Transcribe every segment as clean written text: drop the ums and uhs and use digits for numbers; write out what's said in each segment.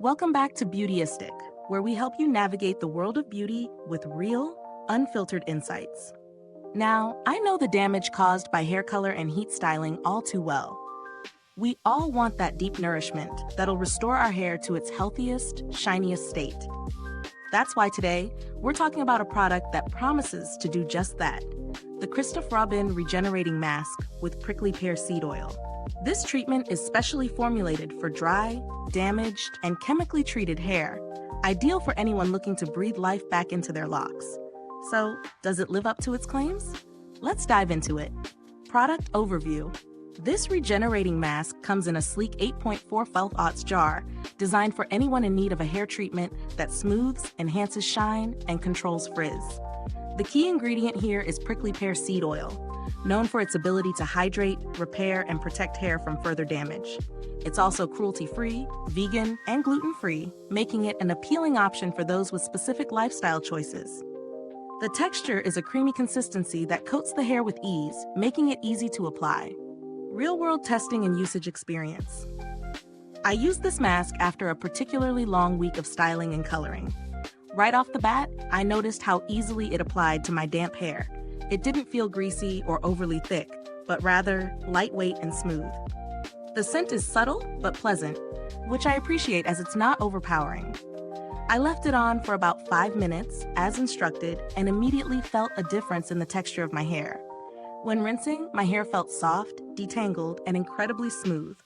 Welcome back to Beautyistic, where we help you navigate the world of beauty with real, unfiltered insights. Now, I know the damage caused by hair color and heat styling all too well. We all want that deep nourishment that'll restore our hair to its healthiest, shiniest state. That's why today, we're talking about a product that promises to do just that, the Christophe Robin Regenerating Mask with Prickly Pear Seed Oil. This treatment is specially formulated for dry, damaged, and chemically treated hair, ideal for anyone looking to breathe life back into their locks. So, does it live up to its claims? Let's dive into it. Product overview. This regenerating mask comes in a sleek 8.4 felt jar, designed for anyone in need of a hair treatment that smooths, enhances shine, and controls frizz. The key ingredient here is prickly pear seed oil, known for its ability to hydrate, repair, and protect hair from further damage. It's also cruelty-free, vegan, and gluten-free, making it an appealing option for those with specific lifestyle choices. The texture is a creamy consistency that coats the hair with ease, making it easy to apply. Real-world testing and usage experience. I used this mask after a particularly long week of styling and coloring. Right off the bat, I noticed how easily it applied to my damp hair. It didn't feel greasy or overly thick, but rather lightweight and smooth. The scent is subtle but pleasant, which I appreciate as it's not overpowering. I left it on for about 5 minutes, as instructed, and immediately felt a difference in the texture of my hair. When rinsing, my hair felt soft, detangled, and incredibly smooth.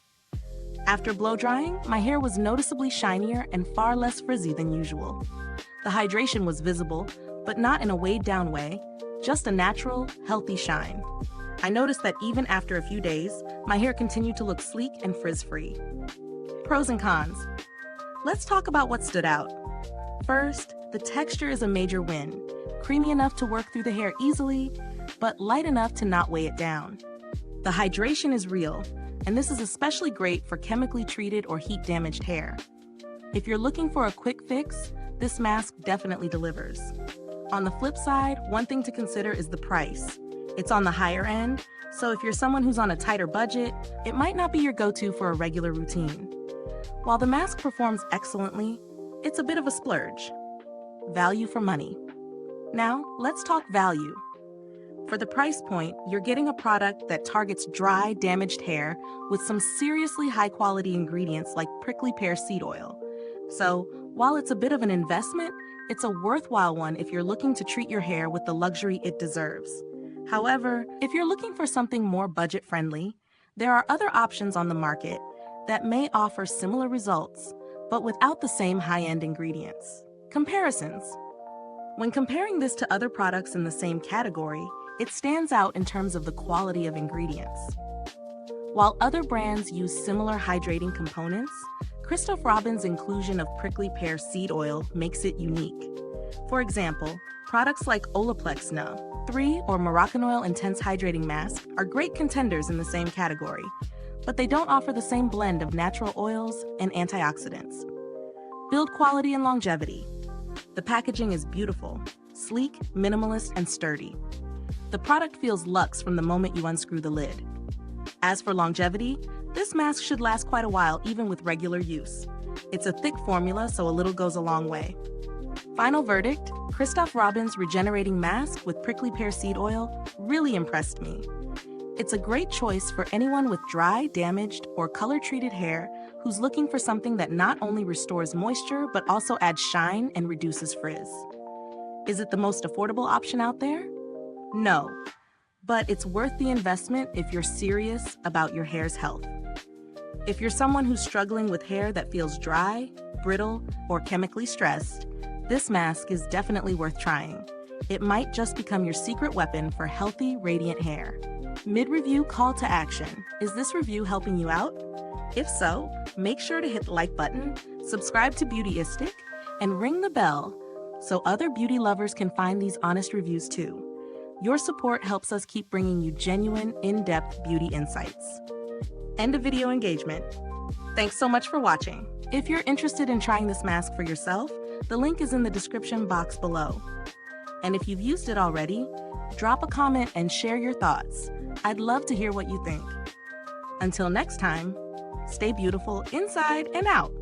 After blow drying, my hair was noticeably shinier and far less frizzy than usual. The hydration was visible, but not in a weighed-down way, just a natural, healthy shine. I noticed that even after a few days, my hair continued to look sleek and frizz-free. Pros and cons. Let's talk about what stood out. First, the texture is a major win, creamy enough to work through the hair easily, but light enough to not weigh it down. The hydration is real, and this is especially great for chemically treated or heat-damaged hair. If you're looking for a quick fix, this mask definitely delivers. On the flip side, one thing to consider is the price. It's on the higher end, so if you're someone who's on a tighter budget, it might not be your go-to for a regular routine. While the mask performs excellently, it's a bit of a splurge. Value for money. Now, let's talk value. For the price point, you're getting a product that targets dry, damaged hair with some seriously high-quality ingredients like prickly pear seed oil. So, while it's a bit of an investment, it's a worthwhile one if you're looking to treat your hair with the luxury it deserves. However, if you're looking for something more budget-friendly, there are other options on the market that may offer similar results, but without the same high-end ingredients. Comparisons. When comparing this to other products in the same category, it stands out in terms of the quality of ingredients. While other brands use similar hydrating components, Christophe Robin's inclusion of prickly pear seed oil makes it unique. For example, products like Olaplex No.3 or Moroccanoil Intense Hydrating Mask are great contenders in the same category, but they don't offer the same blend of natural oils and antioxidants. Build quality and longevity. The packaging is beautiful, sleek, minimalist, and sturdy. The product feels luxe from the moment you unscrew the lid. As for longevity, this mask should last quite a while even with regular use. It's a thick formula, so a little goes a long way. Final verdict, Christophe Robin's Regenerating Mask with Prickly Pear Seed Oil really impressed me. It's a great choice for anyone with dry, damaged, or color-treated hair who's looking for something that not only restores moisture but also adds shine and reduces frizz. Is it the most affordable option out there? No, but it's worth the investment if you're serious about your hair's health. If you're someone who's struggling with hair that feels dry, brittle, or chemically stressed, this mask is definitely worth trying. It might just become your secret weapon for healthy, radiant hair. Mid-review call to action. Is this review helping you out? If so, make sure to hit the like button, subscribe to Beautyistic, and ring the bell so other beauty lovers can find these honest reviews too. Your support helps us keep bringing you genuine, in-depth beauty insights. End of video engagement. Thanks so much for watching. If you're interested in trying this mask for yourself, the link is in the description box below. And if you've used it already, drop a comment and share your thoughts. I'd love to hear what you think. Until next time, stay beautiful inside and out.